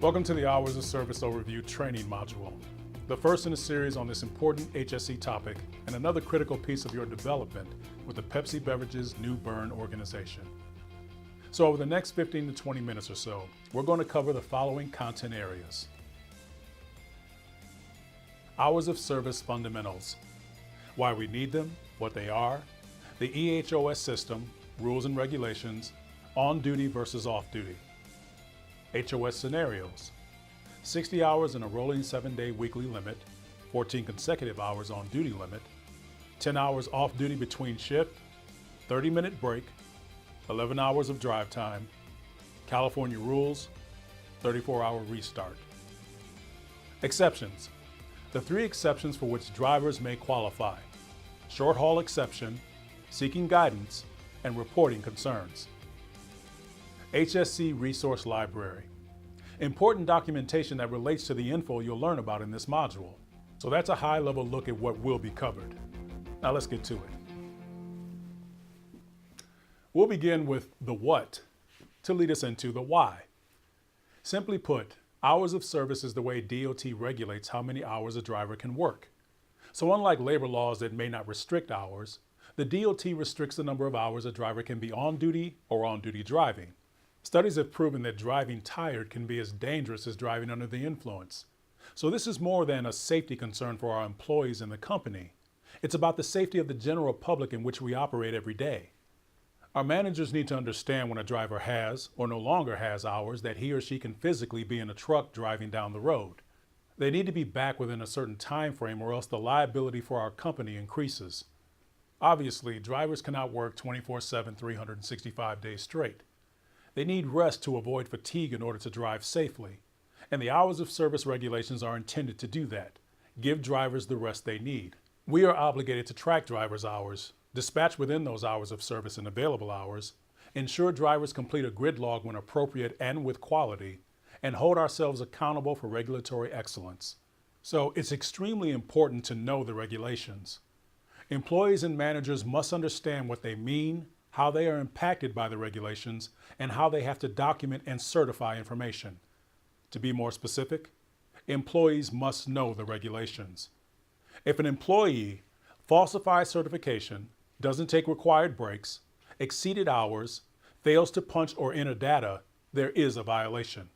Welcome to the Hours of Service Overview training module, the first in a series on this important HSE topic and another critical piece of your development with the Pepsi Beverages New Bern organization. So over the next 15 to 20 minutes or so, we're going to cover the following content areas. Hours of Service fundamentals, why we need them, what they are, the EHOS system, rules and regulations, on-duty versus off-duty. HOS scenarios, 60 hours in a rolling 7-day weekly limit, 14 consecutive hours on duty limit, 10 hours off duty between shift, 30-minute break, 11 hours of drive time, California rules, 34-hour restart. Exceptions, the 3 exceptions for which drivers may qualify: short haul exception, seeking guidance, and reporting concerns. HSC Resource Library. Important documentation that relates to the info you'll learn about in this module. So that's a high-level look at what will be covered. Now let's get to it. We'll begin with the what to lead us into the why. Simply put, hours of service is the way DOT regulates how many hours a driver can work. So unlike labor laws that may not restrict hours, the DOT restricts the number of hours a driver can be on duty or on-duty driving. Studies have proven that driving tired can be as dangerous as driving under the influence. So this is more than a safety concern for our employees and the company. It's about the safety of the general public in which we operate every day. Our managers need to understand when a driver has or no longer has hours that he or she can physically be in a truck driving down the road. They need to be back within a certain time frame or else the liability for our company increases. Obviously, drivers cannot work 24/7, 365 days straight. They need rest to avoid fatigue in order to drive safely, and the hours of service regulations are intended to do that, give drivers the rest they need. We are obligated to track drivers' hours, dispatch within those hours of service and available hours, ensure drivers complete a grid log when appropriate and with quality, and hold ourselves accountable for regulatory excellence. So it's extremely important to know the regulations. Employees and managers must understand what they mean, how they are impacted by the regulations, and how they have to document and certify information. To be more specific, employees must know the regulations. If an employee falsifies certification, doesn't take required breaks, exceeded hours, fails to punch or enter data, there is a violation.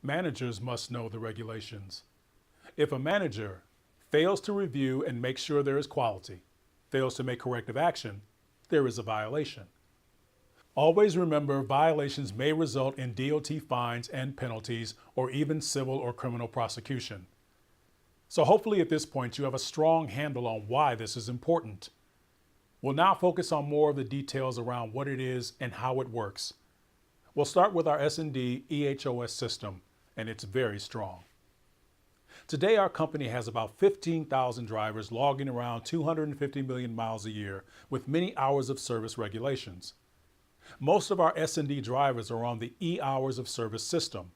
Managers must know the regulations. If a manager fails to review and make sure there is quality, fails to make corrective action, there is a violation. Always remember, violations may result in DOT fines and penalties or even civil or criminal prosecution. So hopefully at this point you have a strong handle on why this is important. We'll now focus on more of the details around what it is and how it works. We'll start with our S&D EHOS system, and it's very strong. Today, our company has about 15,000 drivers logging around 250 million miles a year with many hours of service regulations. Most of our S&D drivers are on the e-hours of service system,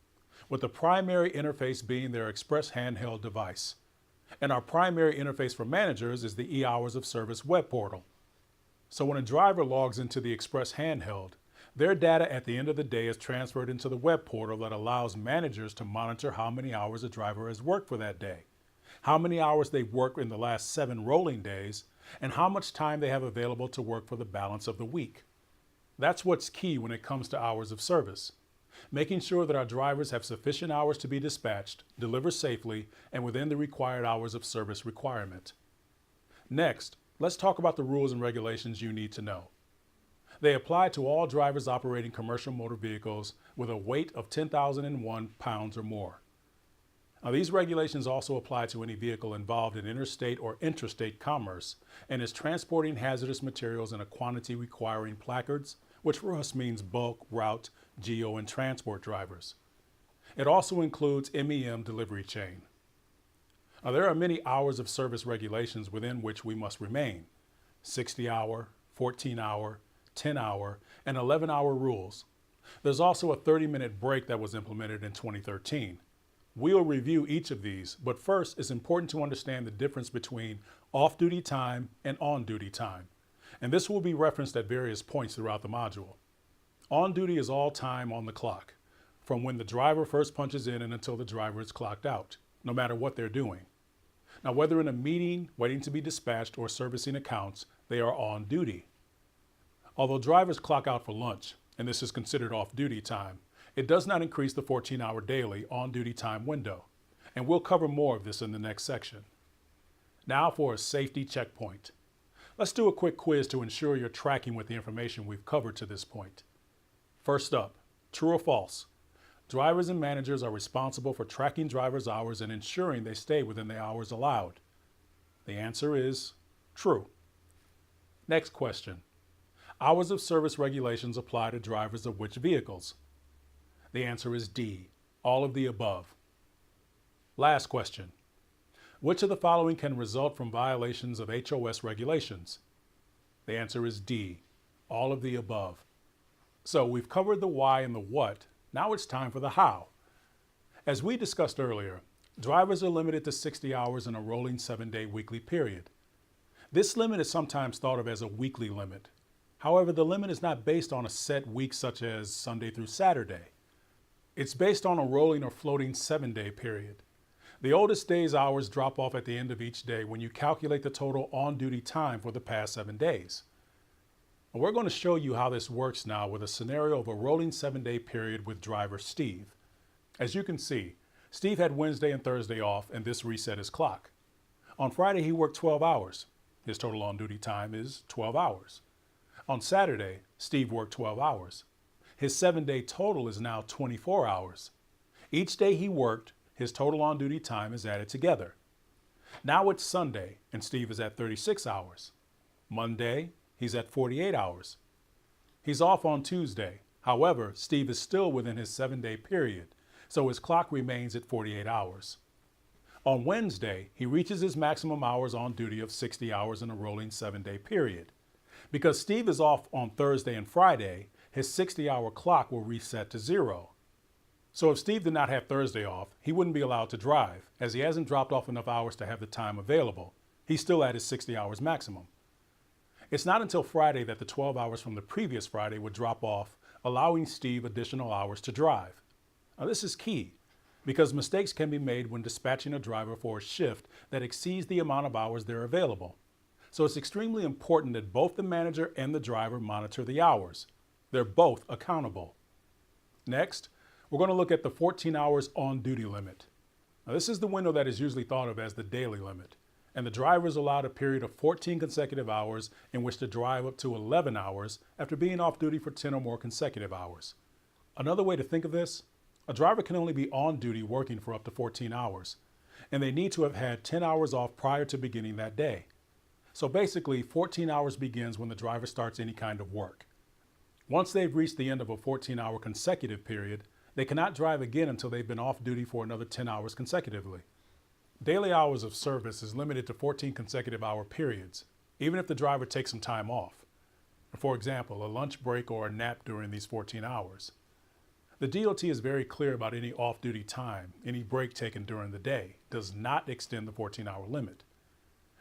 with the primary interface being their express handheld device. And our primary interface for managers is the e-hours of service web portal. So when a driver logs into the express handheld, their data at the end of the day is transferred into the web portal that allows managers to monitor how many hours a driver has worked for that day, how many hours they've worked in the last 7 rolling days, and how much time they have available to work for the balance of the week. That's what's key when it comes to hours of service, making sure that our drivers have sufficient hours to be dispatched, deliver safely, and within the required hours of service requirement. Next, let's talk about the rules and regulations you need to know. They apply to all drivers operating commercial motor vehicles with a weight of 10,001 pounds or more. Now, these regulations also apply to any vehicle involved in interstate or intrastate commerce and is transporting hazardous materials in a quantity requiring placards, which for us means bulk, route, geo, and transport drivers. It also includes MEM delivery chain. Now, there are many hours of service regulations within which we must remain: 60-hour, 14-hour, 10-hour, and 11-hour rules. There's also a 30-minute break that was implemented in 2013. We'll review each of these, but first it's important to understand the difference between off-duty time and on-duty time. And this will be referenced at various points throughout the module. On duty is all time on the clock. from when the driver first punches in and until the driver is clocked out, no matter what they're doing. Now, whether in a meeting, waiting to be dispatched, or servicing accounts, they are on duty. Although drivers clock out for lunch, and this is considered off-duty time, it does not increase the 14-hour daily on-duty time window, and we'll cover more of this in the next section. Now for a safety checkpoint. Let's do a quick quiz to ensure you're tracking with the information we've covered to this point. First up, true or false? Drivers and managers are responsible for tracking drivers' hours and ensuring they stay within the hours allowed. The answer is true. Next question. Hours of service regulations apply to drivers of which vehicles? The answer is D, all of the above. Last question. Which of the following can result from violations of HOS regulations? The answer is D, all of the above. So we've covered the why and the what. Now it's time for the how. As we discussed earlier, drivers are limited to 60 hours in a rolling 7-day weekly period. This limit is sometimes thought of as a weekly limit. However, the limit is not based on a set week such as Sunday through Saturday. It's based on a rolling or floating 7-day period. The oldest day's hours drop off at the end of each day when you calculate the total on-duty time for the past 7 days. And we're going to show you how this works now with a scenario of a rolling 7-day period with driver Steve. As you can see, Steve had Wednesday and Thursday off, and this reset his clock. On Friday, he worked 12 hours. His total on-duty time is 12 hours. On Saturday, Steve worked 12 hours. His 7-day total is now 24 hours. Each day he worked, his total on-duty time is added together. Now it's Sunday, and Steve is at 36 hours. Monday, he's at 48 hours. He's off on Tuesday. However, Steve is still within his 7-day period, so his clock remains at 48 hours. On Wednesday, he reaches his maximum hours on duty of 60 hours in a rolling 7-day period. Because Steve is off on Thursday and Friday, his 60-hour clock will reset to 0. So if Steve did not have Thursday off, he wouldn't be allowed to drive, as he hasn't dropped off enough hours to have the time available. He's still at his 60 hours maximum. It's not until Friday that the 12 hours from the previous Friday would drop off, allowing Steve additional hours to drive. Now this is key, because mistakes can be made when dispatching a driver for a shift that exceeds the amount of hours they're available. So it's extremely important that both the manager and the driver monitor the hours. They're both accountable. Next, we're going to look at the 14 hours on-duty limit. Now this is the window that is usually thought of as the daily limit, and the driver is allowed a period of 14 consecutive hours in which to drive up to 11 hours after being off duty for 10 or more consecutive hours. Another way to think of this, a driver can only be on duty working for up to 14 hours, and they need to have had 10 hours off prior to beginning that day. So basically, 14 hours begins when the driver starts any kind of work. Once they've reached the end of a 14-hour consecutive period, they cannot drive again until they've been off duty for another 10 hours consecutively. Daily hours of service is limited to 14 consecutive hour periods, even if the driver takes some time off. For example, a lunch break or a nap during these 14 hours. The DOT is very clear about any off-duty time. Any break taken during the day does not extend the 14-hour limit.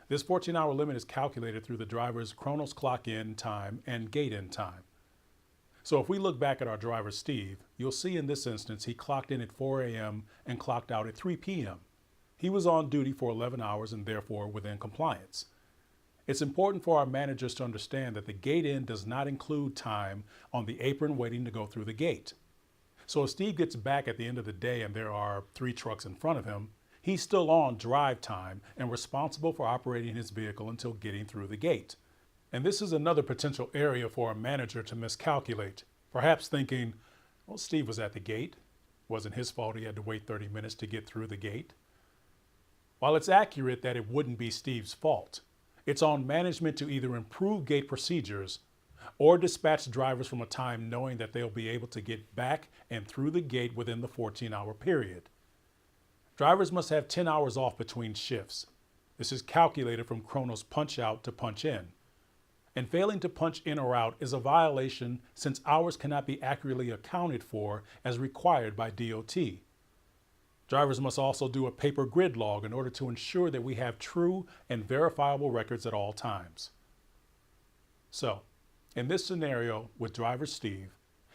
This 14-hour limit is calculated through the driver's Chronos clock in time and gate in time. So if we look back at our driver Steve, you'll see in this instance he clocked in at 4 a.m. and clocked out at 3 p.m. He was on duty for 11 hours and therefore within compliance. It's important for our managers to understand that the gate in does not include time on the apron waiting to go through the gate. So if Steve gets back at the end of the day and there are 3 trucks in front of him, he's still on drive time and responsible for operating his vehicle until getting through the gate. And this is another potential area for a manager to miscalculate, perhaps thinking, well, Steve was at the gate. Wasn't his fault he had to wait 30 minutes to get through the gate. While it's accurate that it wouldn't be Steve's fault, it's on management to either improve gate procedures or dispatch drivers from a time knowing that they'll be able to get back and through the gate within the 14-hour period. Drivers must have 10 hours off between shifts. This is calculated from Chronos punch out to punch in. And failing to punch in or out is a violation since hours cannot be accurately accounted for as required by DOT. Drivers must also do a paper grid log in order to ensure that we have true and verifiable records at all times. So, in this scenario with driver Steve,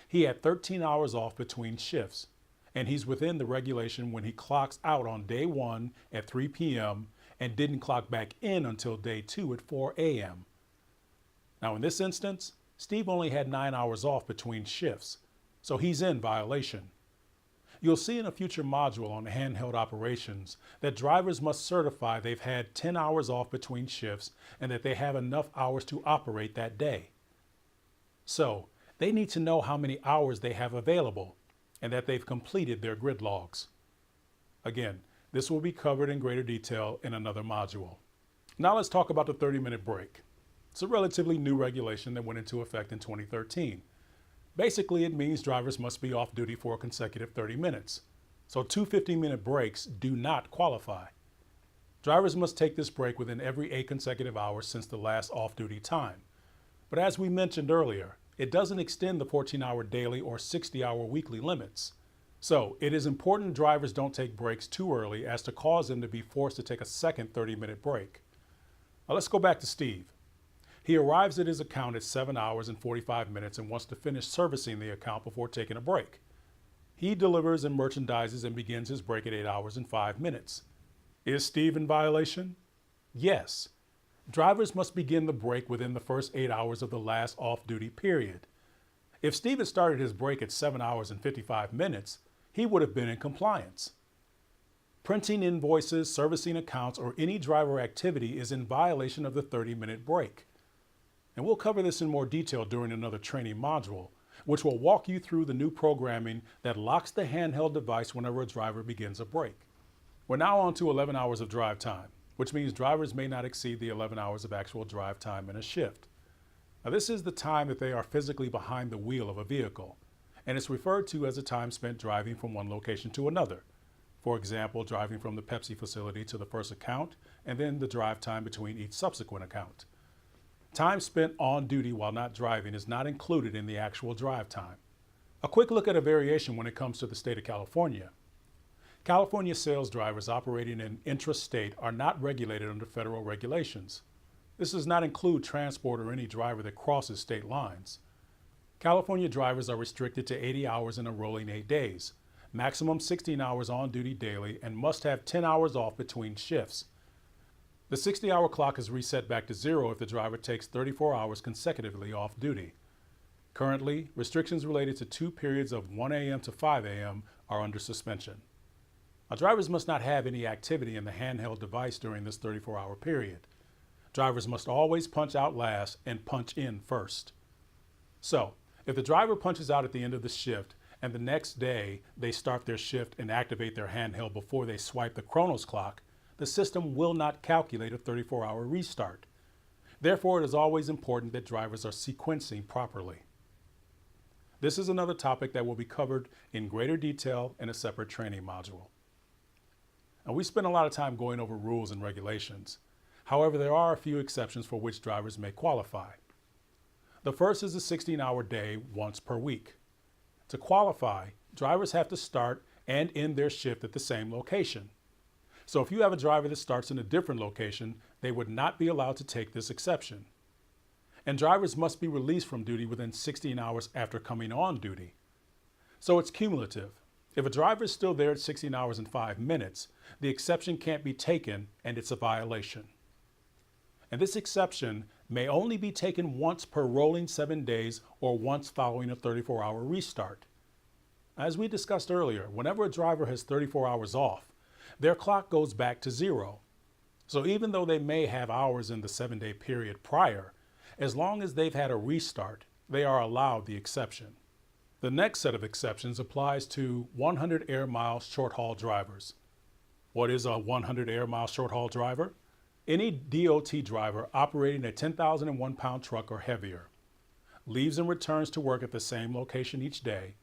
he had 13 hours off between shifts, and he's within the regulation when he clocks out on day 1 at 3 p.m. and didn't clock back in until day 2 at 4 a.m. Now in this instance, Steve only had 9 hours off between shifts, so he's in violation. You'll see in a future module on handheld operations that drivers must certify they've had 10 hours off between shifts and that they have enough hours to operate that day. So, they need to know how many hours they have available and that they've completed their grid logs. Again, this will be covered in greater detail in another module. Now let's talk about the 30-minute break. It's a relatively new regulation that went into effect in 2013. Basically, it means drivers must be off duty for a consecutive 30 minutes. So 2 15-minute breaks do not qualify. Drivers must take this break within every 8 consecutive hours since the last off-duty time. But as we mentioned earlier, it doesn't extend the 14-hour daily or 60-hour weekly limits. So it is important drivers don't take breaks too early as to cause them to be forced to take a second 30-minute break. Now let's go back to Steve. He arrives at his account at 7 hours and 45 minutes and wants to finish servicing the account before taking a break. He delivers and merchandises and begins his break at 8 hours and 5 minutes. Is Steve in violation? Yes. Drivers must begin the break within the first 8 hours of the last off-duty period. If Steve had started his break at 7 hours and 55 minutes, he would have been in compliance. Printing invoices, servicing accounts, or any driver activity is in violation of the 30-minute break. And we'll cover this in more detail during another training module, which will walk you through the new programming that locks the handheld device whenever a driver begins a break. We're now on to 11 hours of drive time, which means drivers may not exceed the 11 hours of actual drive time in a shift. Now, this is the time that they are physically behind the wheel of a vehicle, and it's referred to as the time spent driving from one location to another. For example, driving from the Pepsi facility to the first account, and then the drive time between each subsequent account. Time spent on duty while not driving is not included in the actual drive time. A quick look at a variation when it comes to the state of California. California sales drivers operating in intrastate are not regulated under federal regulations. This does not include transport or any driver that crosses state lines. California drivers are restricted to 80 hours in a rolling 8 days, maximum 16 hours on duty daily, and must have 10 hours off between shifts. The 60-hour clock is reset back to 0 if the driver takes 34 hours consecutively off duty. Currently, restrictions related to 2 periods of 1 a.m. to 5 a.m. are under suspension. Now, drivers must not have any activity in the handheld device during this 34-hour period. Drivers must always punch out last and punch in first. So, if the driver punches out at the end of the shift and the next day they start their shift and activate their handheld before they swipe the Chronos clock, the system will not calculate a 34-hour restart. Therefore, it is always important that drivers are sequencing properly. This is another topic that will be covered in greater detail in a separate training module. Now, we spend a lot of time going over rules and regulations. However, there are a few exceptions for which drivers may qualify. The first is a 16-hour day once per week. To qualify, drivers have to start and end their shift at the same location. So if you have a driver that starts in a different location, they would not be allowed to take this exception. And drivers must be released from duty within 16 hours after coming on duty. So it's cumulative. If a driver is still there at 16 hours and 5 minutes, the exception can't be taken and it's a violation. And this exception may only be taken once per rolling 7 days or once following a 34-hour restart. As we discussed earlier, whenever a driver has 34 hours off, their clock goes back to 0. So even though they may have hours in the 7-day period prior, as long as they've had a restart, they are allowed the exception. The next set of exceptions applies to 100 air mile short haul drivers. What is a 100 air mile short haul driver? Any DOT driver operating a 10,001 pound truck or heavier, leaves and returns to work at the same location each day,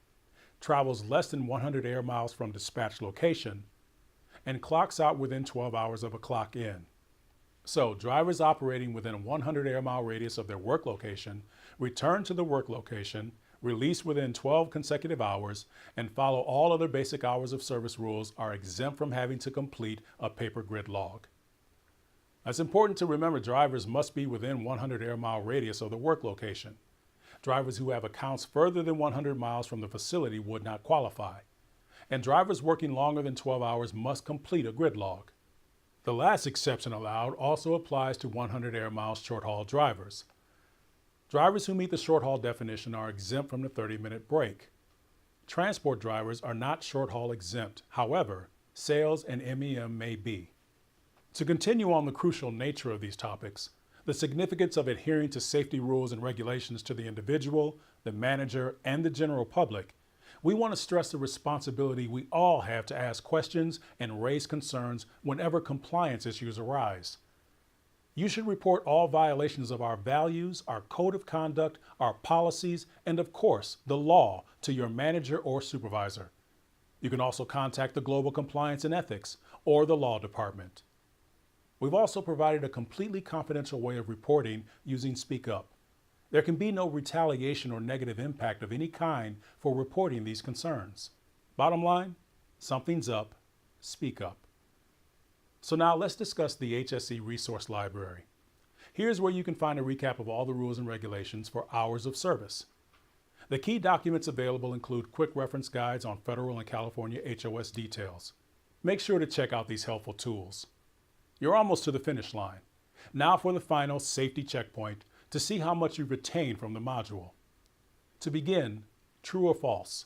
travels less than 100 air miles from dispatch location, and clocks out within 12 hours of a clock in. So drivers operating within a 100 air mile radius of their work location return to the work location, release within 12 consecutive hours, and follow all other basic hours of service rules are exempt from having to complete a paper grid log. It's important to remember drivers must be within 100 air mile radius of the work location. Drivers who have accounts further than 100 miles from the facility would not qualify. and drivers working longer than 12 hours must complete a grid log. The last exception allowed also applies to 100 air miles short-haul drivers. Drivers who meet the short-haul definition are exempt from the 30-minute break. Transport drivers are not short-haul exempt. However, sales and MEM may be. To continue on the crucial nature of these topics, the significance of adhering to safety rules and regulations to the individual, the manager, and the general public, we want to stress the responsibility we all have to ask questions and raise concerns whenever compliance issues arise. You should report all violations of our values, our code of conduct, our policies, and of course, the law to your manager or supervisor. You can also contact the Global Compliance and Ethics or the Law Department. We've also provided a completely confidential way of reporting using Speak Up. There can be no retaliation or negative impact of any kind for reporting these concerns. Bottom line, something's up, speak up. So now let's discuss the HSE Resource Library. Here's where you can find a recap of all the rules and regulations for hours of service. The key documents available include quick reference guides on federal and California HOS details. Make sure to check out these helpful tools. You're almost to the finish line. Now for the final safety checkpoint to see how much you've retained from the module. To begin, true or false?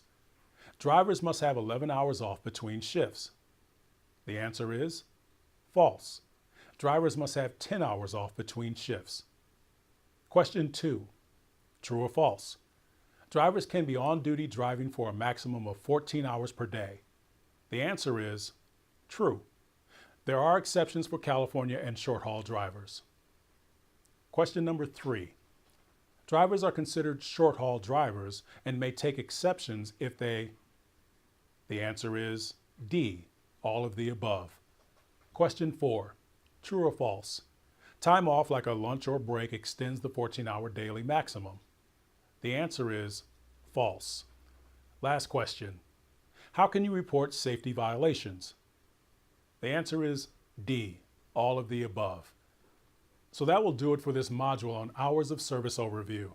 Drivers must have 11 hours off between shifts. The answer is false. Drivers must have 10 hours off between shifts. Question 2, true or false? Drivers can be on duty driving for a maximum of 14 hours per day. The answer is true. There are exceptions for California and short-haul drivers. Question number 3. Drivers are considered short-haul drivers and may take exceptions if they... The answer is D, all of the above. Question 4. True or false? Time off like a lunch or break extends the 14-hour daily maximum. The answer is false. Last question. How can you report safety violations? The answer is D, all of the above. So that will do it for this module on hours of service overview.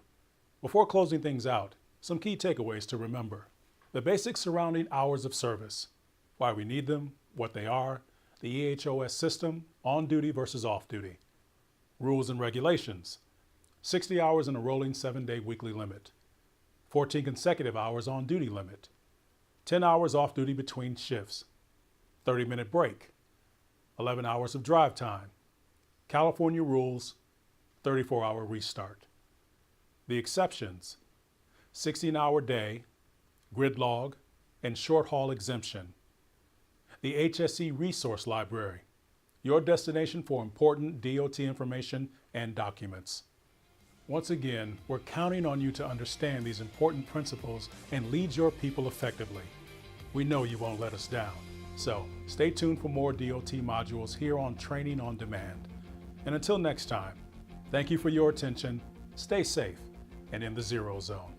Before closing things out, some key takeaways to remember. The basics surrounding hours of service, why we need them, what they are, the EHOS system, on duty versus off duty. Rules and regulations, 60 hours in a rolling 7-day weekly limit, 14 consecutive hours on duty limit, 10 hours off duty between shifts, 30-minute break, 11 hours of drive time, California rules, 34-hour restart. The exceptions, 16-hour day, grid log, and short haul exemption. The HSE Resource Library, your destination for important DOT information and documents. Once again, we're counting on you to understand these important principles and lead your people effectively. We know you won't let us down. So stay tuned for more DOT modules here on Training on Demand. And until next time, thank you for your attention, stay safe, and in the zero zone.